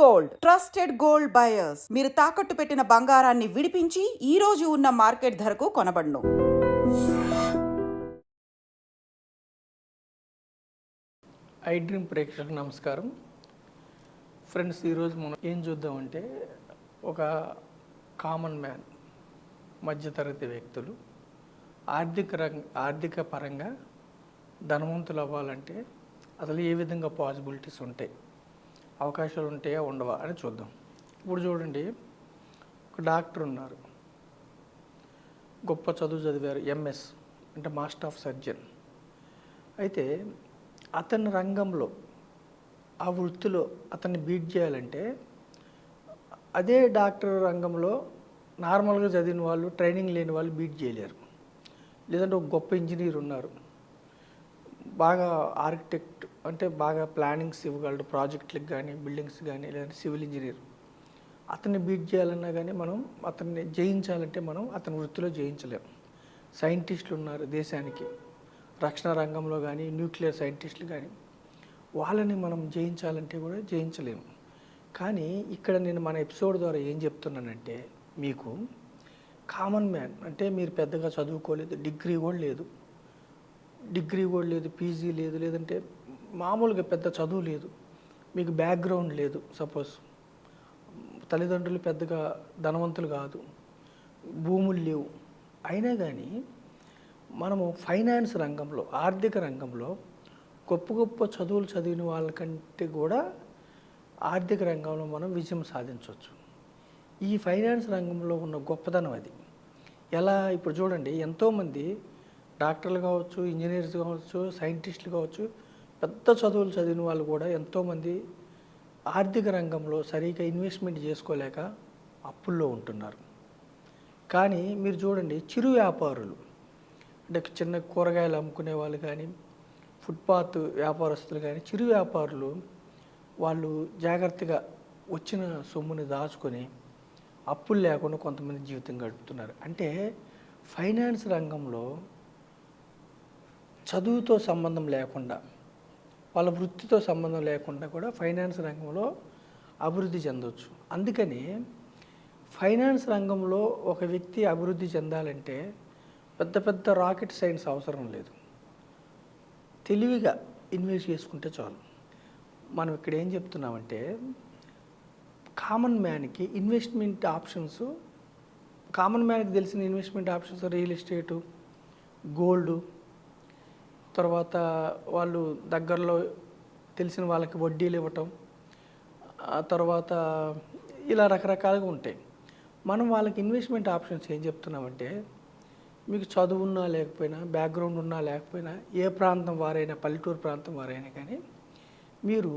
Gold trusted gold buyers మీరు తాకట్టు పెట్టిన బంగారాన్ని విడిపించి ఈ రోజు ఉన్న మార్కెట్ ధరకు కొనబడును. ఐ డ్రీమ్ ప్రేక్షకులకు నమస్కారం. ఫ్రెండ్స్, ఈరోజు మనం ఏం చూద్దామంటే ఒక కామన్ మ్యాన్, మధ్యతరగతి వ్యక్తులు ఆర్థిక పరంగా ధనవంతులు అవ్వాలంటే అసలు ఏ విధంగా పాసిబిలిటీస్ ఉంటాయి, అవకాశాలు ఉంటాయా ఉండవా అని చూద్దాం. ఇప్పుడు చూడండి, ఒక డాక్టర్ ఉన్నారు, గొప్ప చదువు చదివారు, ఎంఎస్ అంటే మాస్టర్ ఆఫ్ సర్జన్. అయితే అతని రంగంలో, ఆ వృత్తిలో అతన్ని బీట్ చేయాలంటే అదే డాక్టర్ రంగంలో నార్మల్గా చదివిన వాళ్ళు, ట్రైనింగ్ లేని వాళ్ళు బీట్ చేయలేరు. లేదంటే ఒక గొప్ప ఇంజనీర్ ఉన్నారు, బాగా ఆర్కిటెక్ట్ అంటే బాగా ప్లానింగ్స్ ఇవ్వగలడు, ప్రాజెక్టులకు కానీ బిల్డింగ్స్ కానీ, లేదంటే సివిల్ ఇంజనీర్. అతన్ని బీట్ చేయాలన్నా కానీ మనం అతన్ని జయించాలంటే మనం అతని వృత్తిలో జయించలేము. సైంటిస్టులు ఉన్నారు దేశానికి, రక్షణ రంగంలో కానీ, న్యూక్లియర్ సైంటిస్టులు కానీ, వాళ్ళని మనం జయించాలంటే కూడా జయించలేము. కానీ ఇక్కడ నేను మన ఎపిసోడ్ ద్వారా ఏం చెప్తున్నానంటే, మీకు కామన్ మ్యాన్ అంటే మీరు పెద్దగా చదువుకోలేదు, డిగ్రీ కూడా లేదు, పీజీ లేదు, లేదంటే మామూలుగా పెద్ద చదువు లేదు, మీకు బ్యాక్గ్రౌండ్ లేదు, సపోజ్ తల్లిదండ్రులు పెద్దగా ధనవంతులు కాదు, భూములు లేవు, అయినా కానీ మనము ఫైనాన్స్ రంగంలో, ఆర్థిక రంగంలో గొప్ప చదువులు చదివిన వాళ్ళకంటే కూడా ఆర్థిక రంగంలో మనం విజయం సాధించవచ్చు. ఈ ఫైనాన్స్ రంగంలో ఉన్న గొప్పదనం అది. ఎలా? ఇప్పుడు చూడండి, ఎంతోమంది డాక్టర్లు కావచ్చు, ఇంజనీర్స్ కావచ్చు, సైంటిస్టులు కావచ్చు, పెద్ద చదువులు చదివిన వాళ్ళు కూడా ఎంతోమంది ఆర్థిక రంగంలో సరిగ్గా ఇన్వెస్ట్మెంట్ చేసుకోలేక అప్పుల్లో ఉంటున్నారు. కానీ మీరు చూడండి, చిరు వ్యాపారులు అంటే చిన్న కూరగాయలు అమ్ముకునే వాళ్ళు కానీ, ఫుట్పాత్ వ్యాపారస్తులు కానీ, చిరు వ్యాపారులు వాళ్ళు జాగ్రత్తగా వచ్చిన సొమ్ముని దాచుకొని అప్పులు లేకుండా కొంతమంది జీవితం గడుపుతున్నారు. అంటే ఫైనాన్స్ రంగంలో చదువుతో సంబంధం లేకుండా, వాళ్ళ వృత్తితో సంబంధం లేకుండా కూడా ఫైనాన్స్ రంగంలో అభివృద్ధి చెందవచ్చు. అందుకని ఫైనాన్స్ రంగంలో ఒక వ్యక్తి అభివృద్ధి చెందాలంటే పెద్ద రాకెట్ సైన్స్ అవసరం లేదు, తెలివిగా ఇన్వెస్ట్ చేసుకుంటే చాలు. మనం ఇక్కడ ఏం చెప్తున్నామంటే, కామన్ మ్యాన్కి ఇన్వెస్ట్మెంట్ ఆప్షన్స్, కామన్ మ్యాన్కి తెలిసిన investment options real estate, gold, తర్వాత వాళ్ళు దగ్గరలో తెలిసిన వాళ్ళకి వడ్డీలు ఇవ్వటం, తర్వాత ఇలా రకరకాలుగా ఉంటాయి. మనం వాళ్ళకి ఇన్వెస్ట్మెంట్ ఆప్షన్స్ ఏం చెప్తున్నామంటే, మీకు చదువు ఉన్నా లేకపోయినా, బ్యాక్గ్రౌండ్ ఉన్నా లేకపోయినా, ఏ ప్రాంతం వారైనా, పల్లెటూరు ప్రాంతం వారైనా కానీ, మీరు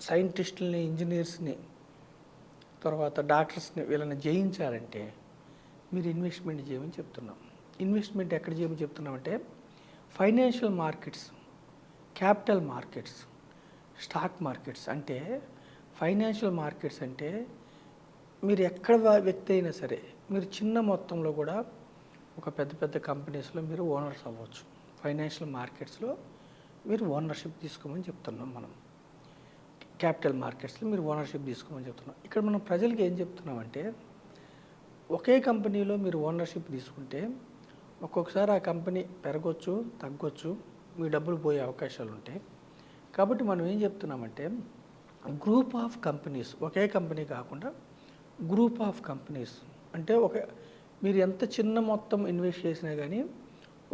సైంటిస్టులని, ఇంజనీర్స్ని, తర్వాత డాక్టర్స్ని, వీళ్ళని జయించాలంటే మీరు ఇన్వెస్ట్మెంట్ చేయమని చెప్తున్నాం. ఇన్వెస్ట్మెంట్ ఎక్కడ చేయమని చెప్తున్నామంటే, financial markets, capital markets, stock markets. అంటే ఫైనాన్షియల్ మార్కెట్స్ అంటే మీరు ఎక్కడ వ్యక్తి అయినా సరే, మీరు చిన్న మొత్తంలో కూడా ఒక పెద్ద కంపెనీస్లో మీరు ఓనర్స్ అవ్వచ్చు. ఫైనాన్షియల్ మార్కెట్స్లో మీరు ఓనర్షిప్ తీసుకోమని చెప్తున్నాం. మనం క్యాపిటల్ మార్కెట్స్లో మీరు ఓనర్షిప్ తీసుకోమని చెప్తున్నాం. ఇక్కడ మనం ప్రజలకు ఏం చెప్తున్నామంటే, ఒకే కంపెనీలో మీరు ఓనర్షిప్ తీసుకుంటే ఒక్కొక్కసారి ఆ కంపెనీ పెరగవచ్చు, తగ్గొచ్చు, మీ డబ్బులు పోయే అవకాశాలు ఉంటాయి. కాబట్టి మనం ఏం చెప్తున్నామంటే, గ్రూప్ ఆఫ్ కంపెనీస్, ఒకే కంపెనీ కాకుండా గ్రూప్ ఆఫ్ కంపెనీస్ అంటే మీరు ఎంత చిన్న మొత్తం ఇన్వెస్ట్ చేసినా కానీ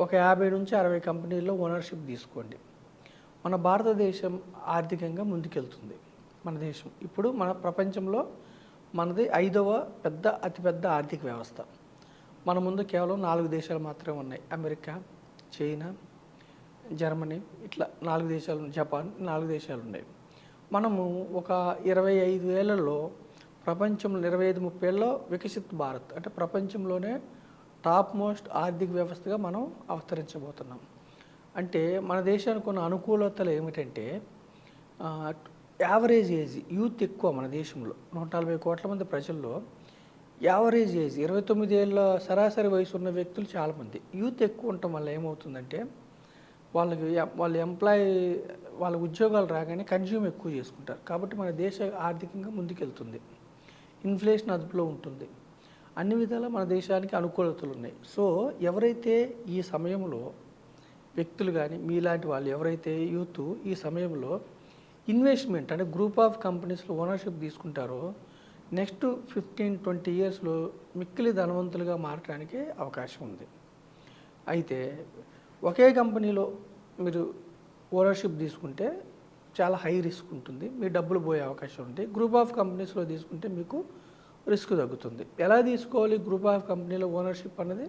ఒక 50 నుంచి 60 కంపెనీల్లో ఓనర్షిప్ తీసుకోండి. మన భారతదేశం ఆర్థికంగా ముందుకెళ్తుంది. మన దేశం ఇప్పుడు మన ప్రపంచంలో మనది 5వ అతిపెద్ద ఆర్థిక వ్యవస్థ. మన ముందు కేవలం 4 దేశాలు మాత్రమే ఉన్నాయి. అమెరికా, చైనా, జర్మనీ, ఇట్లా 4 దేశాలు, జపాన్, 4 దేశాలు ఉన్నాయి. మనము ఒక 25 ఏళ్లలో ప్రపంచంలో, 25-30 ఏళ్ళలో వికసిత్ భారత్ అంటే ప్రపంచంలోనే టాప్ మోస్ట్ ఆర్థిక వ్యవస్థగా మనం అవతరించబోతున్నాం. అంటే మన దేశానికి ఉన్న అనుకూలతలు ఏమిటంటే, యావరేజ్ ఏజ్, యూత్ ఎక్కువ మన దేశంలో. 140 కోట్ల మంది ప్రజల్లో యావరేజ్ ఏజ్ 29 ఏళ్ళ సరాసరి వయసు ఉన్న వ్యక్తులు చాలామంది. యూత్ ఎక్కువ ఉండటం వల్ల ఏమవుతుందంటే, వాళ్ళ వాళ్ళ ఉద్యోగాలు రాగానే కన్జ్యూమ్ ఎక్కువ చేసుకుంటారు. కాబట్టి మన దేశ ఆర్థికంగా ముందుకెళ్తుంది, ఇన్ఫ్లేషన్ అదుపులో ఉంటుంది, అన్ని విధాలా మన దేశానికి అనుకూలతలు ఉన్నాయి. సో ఎవరైతే ఈ సమయంలో వ్యక్తులు కానీ మీలాంటి వాళ్ళు ఎవరైతే యూత్ ఈ సమయంలో ఇన్వెస్ట్మెంట్ అంటే గ్రూప్ ఆఫ్ కంపెనీస్లో ఓనర్షిప్ తీసుకుంటారో నెక్స్ట్ 15-20 ఇయర్స్లో మిక్కిలి ధనవంతులుగా మారడానికి అవకాశం ఉంది. అయితే ఒకే కంపెనీలో మీరు ఓనర్షిప్ తీసుకుంటే చాలా హై రిస్క్ ఉంటుంది, మీ డబ్బులు పోయే అవకాశం ఉంది. గ్రూప్ ఆఫ్ కంపెనీస్లో తీసుకుంటే మీకు రిస్క్ తగ్గుతుంది. ఎలా తీసుకోవాలి గ్రూప్ ఆఫ్ కంపెనీలో ఓనర్షిప్ అన్నది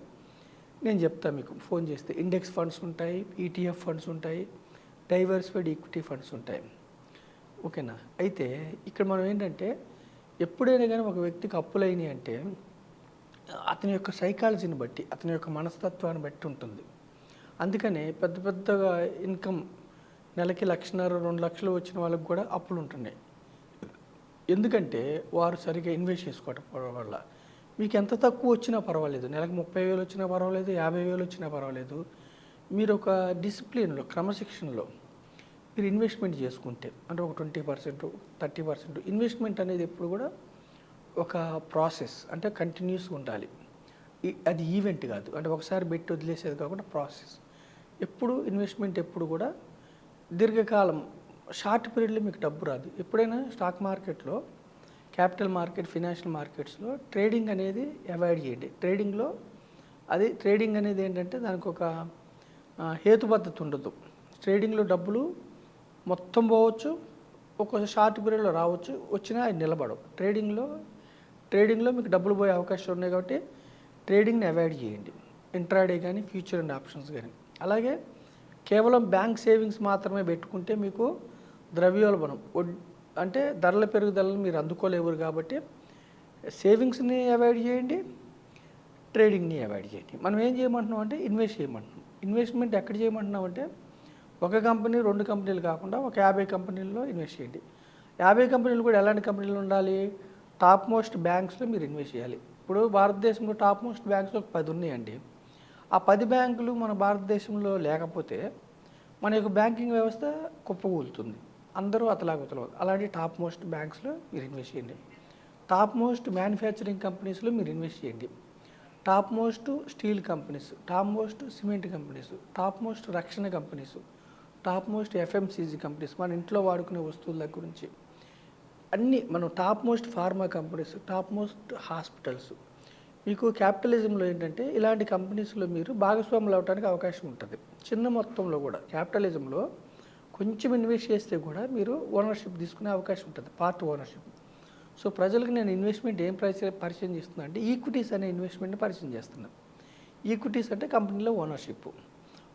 నేను చెప్తాను మీకు ఫోన్ చేస్తే. ఇండెక్స్ ఫండ్స్ ఉంటాయి, ఈటీఎఫ్ ఫండ్స్ ఉంటాయి, డైవర్సిఫైడ్ ఈక్విటీ ఫండ్స్ ఉంటాయి. ఓకేనా? అయితే ఇక్కడ మనం ఏంటంటే ఎప్పుడైనా కానీ ఒక వ్యక్తికి అప్పులైనవి అంటే అతని యొక్క సైకాలజీని బట్టి, అతని యొక్క మనస్తత్వాన్ని బట్టి ఉంటుంది. అందుకనే పెద్ద పెద్దగా ఇన్కమ్ నెలకి 1,50,000 2 లక్షలు వచ్చిన వాళ్ళకి కూడా అప్పులు ఉంటున్నాయి. ఎందుకంటే వారు సరిగ్గా ఇన్వెస్ట్ చేసుకోవడం వల్ల. మీకు ఎంత తక్కువ వచ్చినా పర్వాలేదు, నెలకు 30,000 వచ్చినా పర్వాలేదు, 50,000 వచ్చినా పర్వాలేదు, మీరు ఒక డిసిప్లిన్లో క్రమశిక్షణలో మీరు ఇన్వెస్ట్మెంట్ చేసుకుంటే అంటే ఒక 20% 30% ఇన్వెస్ట్మెంట్ అనేది ఎప్పుడు కూడా ఒక ప్రాసెస్, అంటే కంటిన్యూస్గా ఉండాలి. అది ఈవెంట్ కాదు, అంటే ఒకసారి పెట్టి వదిలేసేది కాకుండా ప్రాసెస్. ఎప్పుడు ఇన్వెస్ట్మెంట్ ఎప్పుడు కూడా దీర్ఘకాలం, షార్ట్ పీరియడ్లో మీకు డబ్బు రాదు. ఎప్పుడైనా స్టాక్ మార్కెట్లో, క్యాపిటల్ మార్కెట్, ఫినాన్షియల్ మార్కెట్స్లో ట్రేడింగ్ అనేది అవాయిడ్ చేయండి. ట్రేడింగ్ అనేది ఏంటంటే దానికి ఒక హేతుబద్ధత ఉండదు. ట్రేడింగ్లో డబ్బులు మొత్తం పోవచ్చు, ఒక షార్ట్ పీరియడ్లో రావచ్చు, వచ్చినా అది నిలబడవు. ట్రేడింగ్లో మీకు డబ్బులు పోయే అవకాశం ఉన్నాయి. కాబట్టి ట్రేడింగ్ని అవాయిడ్ చేయండి, ఇంట్రాడే కానీ ఫ్యూచర్ అండ్ ఆప్షన్స్ కానీ. అలాగే కేవలం బ్యాంక్ సేవింగ్స్ మాత్రమే పెట్టుకుంటే మీకు ద్రవ్యోల్బణం అంటే ధరల పెరుగుదలను మీరు అందుకోలేరు. కాబట్టి సేవింగ్స్ని అవాయిడ్ చేయండి, ట్రేడింగ్ని అవాయిడ్ చేయండి. మనం ఏం చేయమంటున్నాం అంటే ఇన్వెస్ట్ చేయమంటున్నాం. ఇన్వెస్ట్మెంట్ ఎక్కడ చేయమంటున్నాం అంటే ఒక కంపెనీ 2 కంపెనీలు కాకుండా ఒక 50 కంపెనీల్లో ఇన్వెస్ట్ చేయండి. 50 కంపెనీలు కూడా ఎలాంటి కంపెనీలు ఉండాలి? టాప్ మోస్ట్ బ్యాంక్స్లో మీరు ఇన్వెస్ట్ చేయాలి. ఇప్పుడు భారతదేశంలో టాప్ మోస్ట్ బ్యాంక్స్లో ఒక 10 ఉన్నాయండి. ఆ 10 బ్యాంకులు మన భారతదేశంలో లేకపోతే మన యొక్క బ్యాంకింగ్ వ్యవస్థ కుప్పకూలుతుంది, అందరూ అతలాకుతలు. అలాంటి టాప్ మోస్ట్ బ్యాంక్స్లో మీరు ఇన్వెస్ట్ చేయండి. టాప్ మోస్ట్ మ్యానుఫ్యాక్చరింగ్ కంపెనీస్లో మీరు ఇన్వెస్ట్ చేయండి. Top most steel companies, top most cement companies, top most రక్షణ companies, top most FMCG companies, మన ఇంట్లో వాడుకునే వస్తువుల దగ్గర నుంచి అన్నీ, మనం top most pharma companies, top most hospitals. మీకు క్యాపిటలిజంలో ఏంటంటే ఇలాంటి కంపెనీస్లో మీరు భాగస్వాములు అవడానికి అవకాశం ఉంటుంది. చిన్న మొత్తంలో కూడా క్యాపిటలిజంలో కొంచెం ఇన్వెస్ట్ చేస్తే కూడా మీరు ఓనర్షిప్ తీసుకునే అవకాశం ఉంటుంది, పార్ట్ ఓనర్షిప్. సో ప్రజలకు నేను ఇన్వెస్ట్మెంట్ ఏం పరిచయం చేస్తున్నా అంటే ఈక్విటీస్ అనే ఇన్వెస్ట్మెంట్ని పరిచయం చేస్తున్నాను. ఈక్విటీస్ అంటే కంపెనీలో ఓనర్షిప్.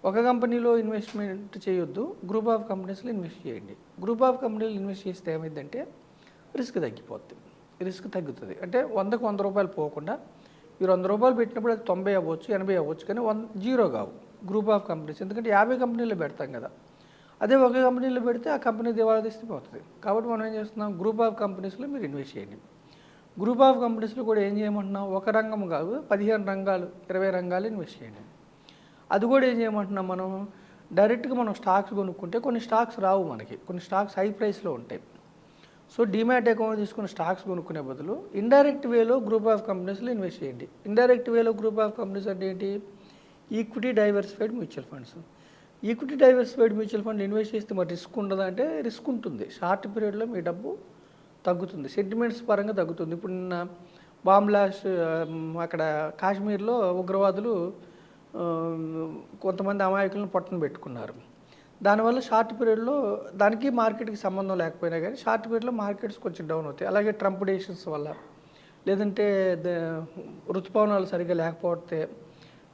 ఒక కంపెనీలో ఇన్వెస్ట్మెంట్ చేయొద్దు, గ్రూప్ ఆఫ్ కంపెనీస్లో ఇన్వెస్ట్ చేయండి. గ్రూప్ ఆఫ్ కంపెనీలు ఇన్వెస్ట్ చేస్తే ఏమైందంటే రిస్క్ తగ్గిపోద్ది, రిస్క్ తగ్గుతుంది. అంటే 100కు 100 రూపాయలు పోకుండా మీరు 100 రూపాయలు పెట్టినప్పుడు అది 90 అవ్వచ్చు, 80 అవ్వచ్చు, కానీ 0 కావు గ్రూప్ ఆఫ్ కంపెనీస్. ఎందుకంటే 50 కంపెనీలు పెడతాం కదా, అదే ఒక కంపెనీలో పెడితే ఆ కంపెనీ దివాళా తీస్తే పోతుంది. కాబట్టి మనం ఏం చేస్తున్నాం, గ్రూప్ ఆఫ్ కంపెనీస్లో మీరు ఇన్వెస్ట్ చేయండి. గ్రూప్ ఆఫ్ కంపెనీస్లో కూడా ఏం చేయమంటున్నాం, ఒక రంగం కాదు 15 రంగాలు 20 రంగాలు ఇన్వెస్ట్ చేయండి. అది కూడా ఏం చేయమంటున్నాం, మనం డైరెక్ట్గా మనం స్టాక్స్ కొనుక్కుంటే కొన్ని స్టాక్స్ రావు మనకి, కొన్ని స్టాక్స్ హై ప్రైస్లో ఉంటాయి. సో డీమ్యాట్ అకౌంట్ తీసుకుని స్టాక్స్ కొనుక్కునే బదులు ఇండైరెక్ట్ వేలో గ్రూప్ ఆఫ్ కంపెనీస్లో ఇన్వెస్ట్ చేయండి. ఇండైరెక్ట్ వేలో గ్రూప్ ఆఫ్ కంపెనీస్ అంటే ఏంటి? Equity diversified mutual funds. Equity diversified mutual fund invest చేస్తే మరి రిస్క్ ఉండదా అంటే రిస్క్ ఉంటుంది. షార్ట్ పీరియడ్లో మీ డబ్బు తగ్గుతుంది, సెంటిమెంట్స్ పరంగా తగ్గుతుంది. ఇప్పుడు నిన్న బాంబ్లాస్ట్ అక్కడ కాశ్మీర్లో ఉగ్రవాదులు కొంతమంది అమాయకులను పట్టున పెట్టుకున్నారు. దానివల్ల షార్ట్ పీరియడ్లో దానికి మార్కెట్కి సంబంధం లేకపోయినా కానీ షార్ట్ పీరియడ్లో మార్కెట్స్ కొంచెం డౌన్ అవుతాయి. అలాగే ట్రంప్ డెసిషన్స్ వల్ల, లేదంటే ఋతుపవనాలు సరిగ్గా లేకపోతే,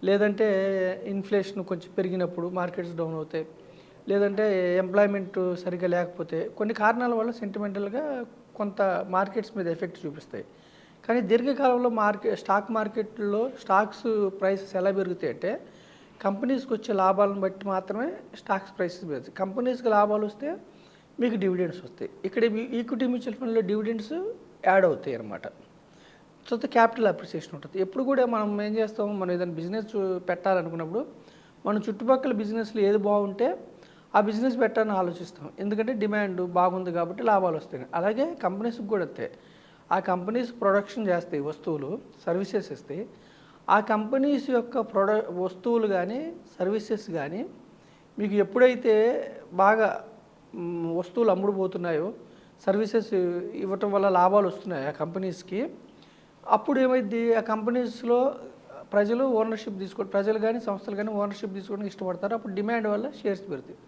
లేదంటే ఇన్ఫ్లేషన్ కొంచెం పెరిగినప్పుడు మార్కెట్స్ డౌన్ అవుతాయి, లేదంటే ఎంప్లాయ్మెంట్ సరిగ్గా లేకపోతే కొన్ని కారణాల వల్ల సెంటిమెంటల్గా కొంత మార్కెట్స్ మీద ఎఫెక్ట్ చూపిస్తాయి. కానీ దీర్ఘకాలంలో స్టాక్ మార్కెట్లో స్టాక్స్ ప్రైసెస్ ఎలా పెరుగుతాయి అంటే కంపెనీస్కి వచ్చే లాభాలను బట్టి మాత్రమే స్టాక్స్ ప్రైసెస్ పెరుగుతాయి. కంపెనీస్కి లాభాలు వస్తే మీకు డివిడెండ్స్ వస్తాయి. ఇక్కడ ఈక్విటీ మ్యూచువల్ ఫండ్లో డివిడెండ్స్ యాడ్ అవుతాయి అన్నమాట. సో క్యాపిటల్ అప్రిసియేషన్ ఉంటుంది. ఎప్పుడు కూడా మనం ఏం చేస్తాము, మనం ఏదైనా బిజినెస్ పెట్టాలనుకున్నప్పుడు మన చుట్టుపక్కల బిజినెస్లు ఏది బాగుంటే ఆ బిజినెస్ పెట్టాలని ఆలోచిస్తాం. ఎందుకంటే డిమాండ్ బాగుంది కాబట్టి లాభాలు వస్తాయి. అలాగే కంపెనీస్కి కూడా అంతే. ఆ కంపెనీస్ ప్రొడక్షన్ చేస్తాయి వస్తువులు, సర్వీసెస్ ఇస్తాయి. ఆ కంపెనీస్ యొక్క వస్తువులు కానీ సర్వీసెస్ కానీ మీకు ఎప్పుడైతే బాగా వస్తువులు అమ్ముడుపోతున్నాయో, సర్వీసెస్ ఇవ్వటం వల్ల లాభాలు వస్తున్నాయి ఆ కంపెనీస్కి, అప్పుడు ఏమైంది, ఆ కంపెనీస్లో ప్రజలు ఓనర్షిప్ తీసుకోవడం, ప్రజలు కానీ సంస్థలు కానీ ఓనర్షిప్ తీసుకోవడానికి ఇష్టపడతారు. అప్పుడు డిమాండ్ వల్ల షేర్స్ పెరుగుతాయి.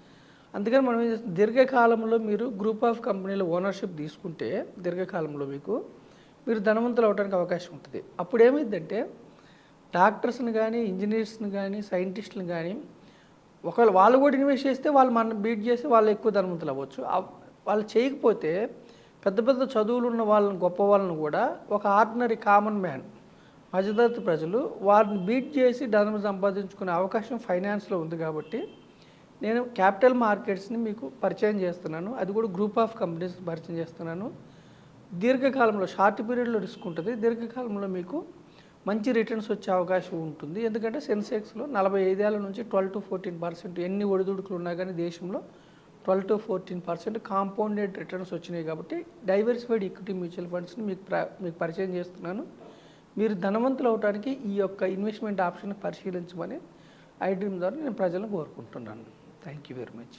అందుకని మనం దీర్ఘకాలంలో మీరు గ్రూప్ ఆఫ్ కంపెనీల ఓనర్షిప్ తీసుకుంటే దీర్ఘకాలంలో మీరు ధనవంతులు అవడానికి అవకాశం ఉంటుంది. అప్పుడు ఏమైందంటే డాక్టర్స్ని కానీ, ఇంజనీర్స్ని కానీ, సైంటిస్టులు కానీ ఒకవేళ వాళ్ళు కూడా ఇన్వెస్ట్ చేస్తే వాళ్ళు మనం బీట్ చేసి వాళ్ళు ఎక్కువ ధనవంతులు అవ్వచ్చు. వాళ్ళు చేయకపోతే పెద్ద పెద్ద చదువులు ఉన్న వాళ్ళని, గొప్ప వాళ్ళని కూడా ఒక ఆర్డినరీ కామన్ మ్యాన్, మధ్యతరగతి ప్రజలు వారిని బీట్ చేసి ధనం సంపాదించుకునే అవకాశం ఫైనాన్స్లో ఉంది. కాబట్టి నేను క్యాపిటల్ మార్కెట్స్ని మీకు పరిచయం చేస్తున్నాను. అది కూడా గ్రూప్ ఆఫ్ కంపెనీస్ పరిచయం చేస్తున్నాను. దీర్ఘకాలంలో, షార్ట్ పీరియడ్లో రిస్క్ ఉంటుంది, దీర్ఘకాలంలో మీకు మంచి రిటర్న్స్ వచ్చే అవకాశం ఉంటుంది. ఎందుకంటే సెన్సెక్స్లో 45 ఏళ్ళ నుంచి 12 to 14% ఎన్ని ఒడిదుడుకులు ఉన్నా కానీ దేశంలో 12 to 14% కాంపౌండెడ్ రిటర్న్స్ వచ్చినాయి. కాబట్టి డైవర్సిఫైడ్ ఈక్విటీ మ్యూచువల్ ఫండ్స్ని మీకు పరిచయం చేస్తున్నాను. మీరు ధనవంతులు అవడానికి ఈ యొక్క ఇన్వెస్ట్మెంట్ ఆప్షన్ పరిశీలించమని ఐ డ్రీమ్ ద్వారా నేను ప్రజలను కోరుకుంటున్నాను. Thank you very much.